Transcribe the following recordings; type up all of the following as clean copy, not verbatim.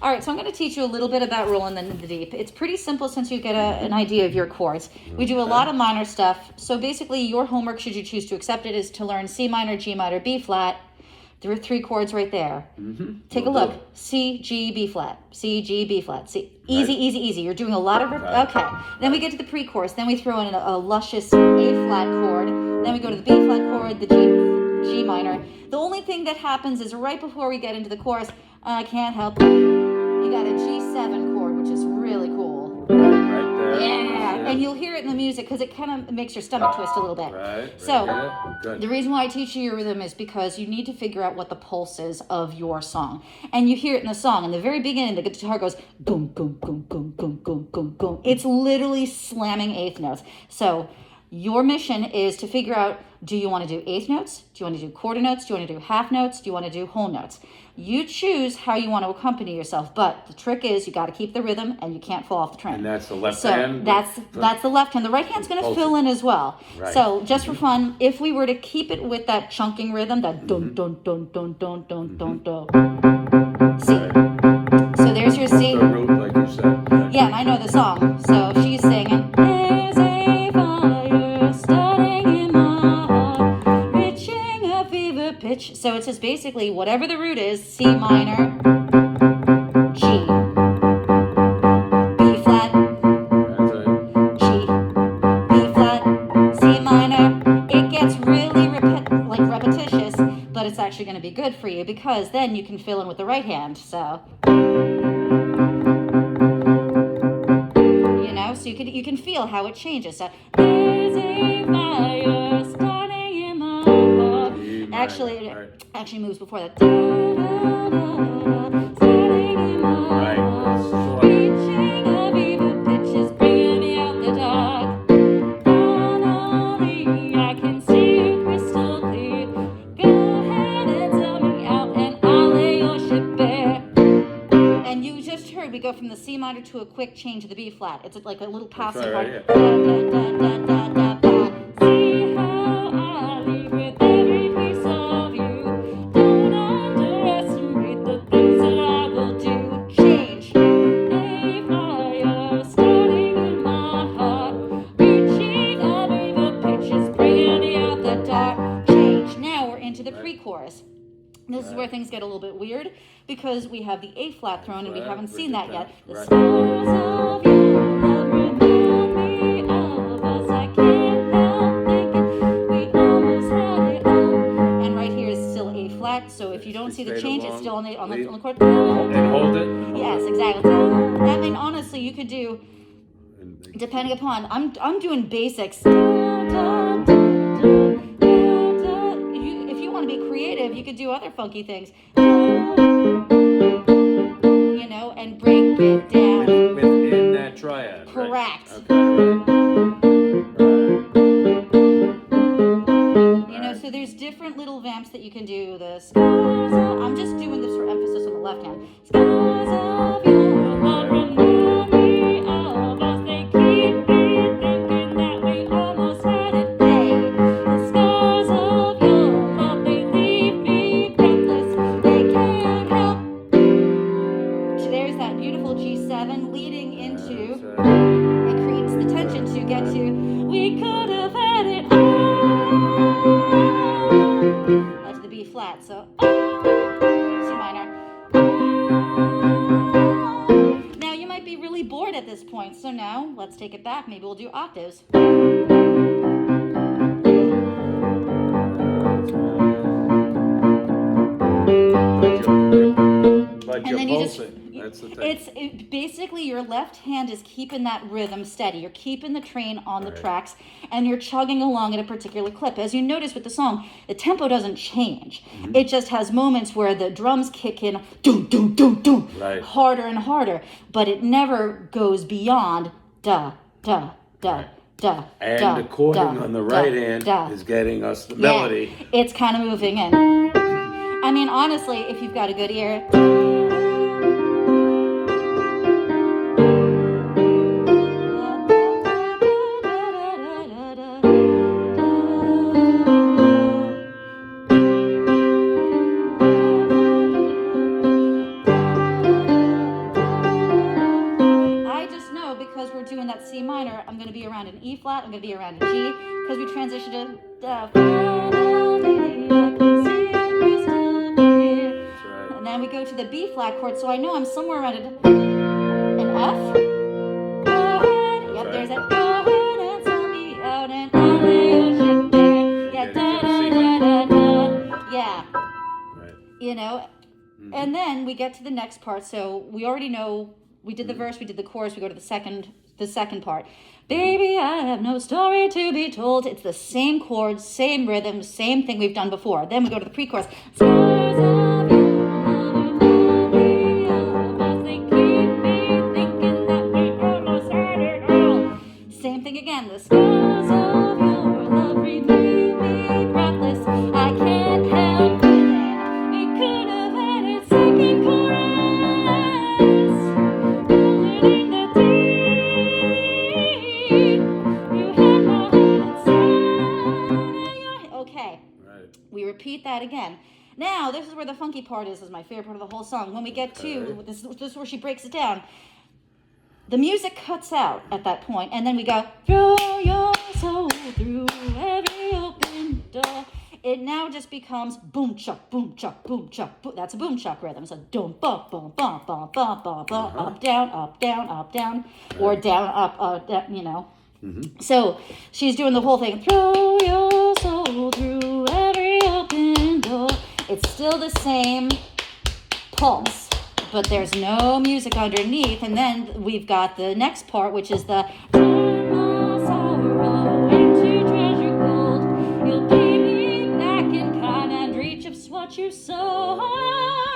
All right, so I'm going to teach you a little bit about rolling the deep. It's pretty simple since you get an idea of your chords. We do a lot of minor stuff. So basically, your homework, should you choose to accept it, is to learn C minor, G minor, B flat. There are 3 chords right there. Take a look. C, G, B flat. C, G, B flat. C. Easy, easy, easy. You're doing a lot of... Okay. Then we get to the pre-chorus. Then we throw in a luscious A flat chord. Then we go to the B flat chord, the G minor. The only thing that happens is right before we get into the chorus, I can't help it. You got a G7 chord, which is really cool. Right there. Yeah, and you'll hear it in the music because it kind of makes your stomach twist a little bit. Right. So, Good. the reason why I teach you your rhythm is because you need to figure out what the pulse is of your song. And you hear it in the song. In the very beginning, the guitar goes boom, boom, boom, boom, boom, boom, boom, boom. It's literally slamming eighth notes. So, your mission is to figure out, do you want to do eighth notes? Do you want to do quarter notes? Do you want to do half notes? Do you want to do whole notes? You choose how you want to accompany yourself, but the trick is you got to keep the rhythm and you can't fall off the train. And that's the left hand? That's the left hand. The right hand's going to fill in as well. Right. So just for fun, if we were to keep it with that chunking rhythm, that dun dun dun dun dun dun dun dun. C. So there's your C. The root, like you said. Right. Yeah, and I know the song. So she's singing. There's a fire starting in my heart, reaching a fever pitch. So it's just basically whatever the root is, C minor, G, B flat, G, B flat, C minor. It gets really repetitious, but it's actually going to be good for you because then you can fill in with the right hand. So so you can feel how it changes. So there's a fire starting in my heart. Actually moves before that. Starting in my heart. Reaching a fever pitch is bringing me out the dark. Finally, I can see you crystal clear. Go ahead and tell me out, and I'll lay your ship bare. And you just heard we go from the C minor to a quick change to the B flat. It's like a little passing part. Right, da, da, da, da, da, da, da. See how I leave with every piece of you. Don't underestimate the things that I will do. Change. A fire starting in my heart, reaching over the pitches, bringing me out the dark. Change. Now we're into the pre-chorus. This is where things get a little bit weird because we have the A flat thrown and we haven't seen that yet. The stars of your love remind me of us. I can't help thinking we almost had it all. And right here is still A flat. So if you don't see the change, it's still on the chord. And hold it. Yes, exactly. I mean, honestly, you could do, depending upon. I'm doing basics. Creative, you could do other funky things, and break it down Within that triad. correct. Right. Okay. So there's different little vamps that you can do. I'm just doing this for emphasis on the left hand. Skies of your love remind me of us. They keep me thinking that we almost had it. The scars of your love, they leave me breathless. They can't help. So there's that beautiful G7 leading into. It creates the tension to get to. We could have had it all. That's the B flat. So C minor. Now you might be really bored at this point. So now let's take it back. Maybe we'll do octaves. Like And you're then you pulsing. That's the thing. Basically your left hand is keeping that rhythm steady. You're keeping the train on the tracks and you're chugging along at a particular clip. As you notice with the song, the tempo doesn't change. It just has moments where the drums kick in doom, doom, doom, doom, harder and harder, but it never goes beyond da, da, da. Da, and da, the chording da, on the right hand is getting us the melody. It's kind of moving in. I mean, honestly, if you've got a good ear. doing that C minor, I'm going to be around an E flat, I'm going to be around a G, because we transition to finally I can see you crystal clear. That's right. And then we go to the B flat chord, so I know I'm somewhere around an F. Go ahead. Yep, there's that. Go ahead and tell me out and I'll lay your shit bare. Yeah, da da da da da. Yeah. Right. You know, and then we get to the next part. So we already know we did the verse, we did the chorus. We go to the second part. Baby, I have no story to be told. It's the same chords, same rhythm, same thing we've done before. Then we go to the pre-chorus. Stars of your love remind me of us. They keep me thinking that we almost had it all. Same thing again. The scars of your love remain me breathless. I can't help feeling we could have had it. Second chorus, rolling in the deep. You had my heart inside of your. Okay. Right. We repeat that again. Now, this is where the funky part is my favorite part of the whole song. When we get to, this is where she breaks it down. The music cuts out at that point, and then we go, throw your soul through every open door. It now just becomes boom chuck, boom chuck, boom chuck. Boom. That's a boom chuck rhythm. So boom, bum, bum, bum, bum, bum, bum, bum, up, down, up, down, up, down, or down, up, down, you know. So she's doing the whole thing. Throw your soul through every open door. It's still the same pulse, but there's no music underneath. And then we've got the next part, which is the turn my sorrow into treasure gold. You'll pay me back in kind and reach of what you sown.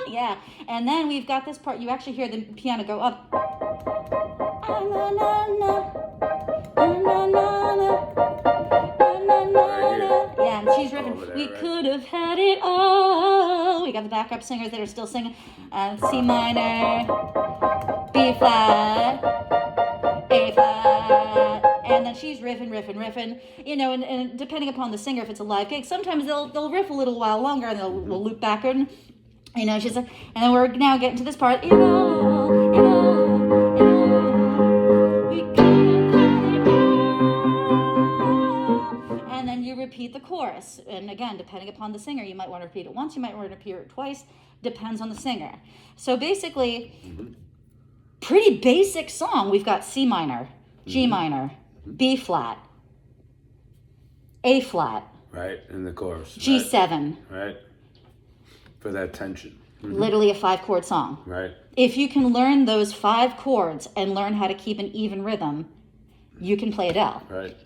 Yeah. And then we've got this part. You actually hear the piano go up. Ah, na, na, na. Na, na, na, na. Yeah, and she's ripping. We could have had it all. We got the backup singers that are still singing. C minor, B flat, A flat, and then she's riffing. You know, and depending upon the singer, if it's a live gig, sometimes they'll riff a little while longer and they'll loop back in. You know, she's like, and then we're now getting to this part. We could have had it all. And then you repeat the chorus. And again, depending upon the singer, you might want to repeat it once, you might want to repeat it twice. Depends on the singer. So basically, pretty basic song. We've got C minor, G minor, B flat, A flat. Right, in the chorus. G7. Right. For that tension. Literally a 5-chord song. Right. If you can learn those 5 chords and learn how to keep an even rhythm, you can play Adele. Right.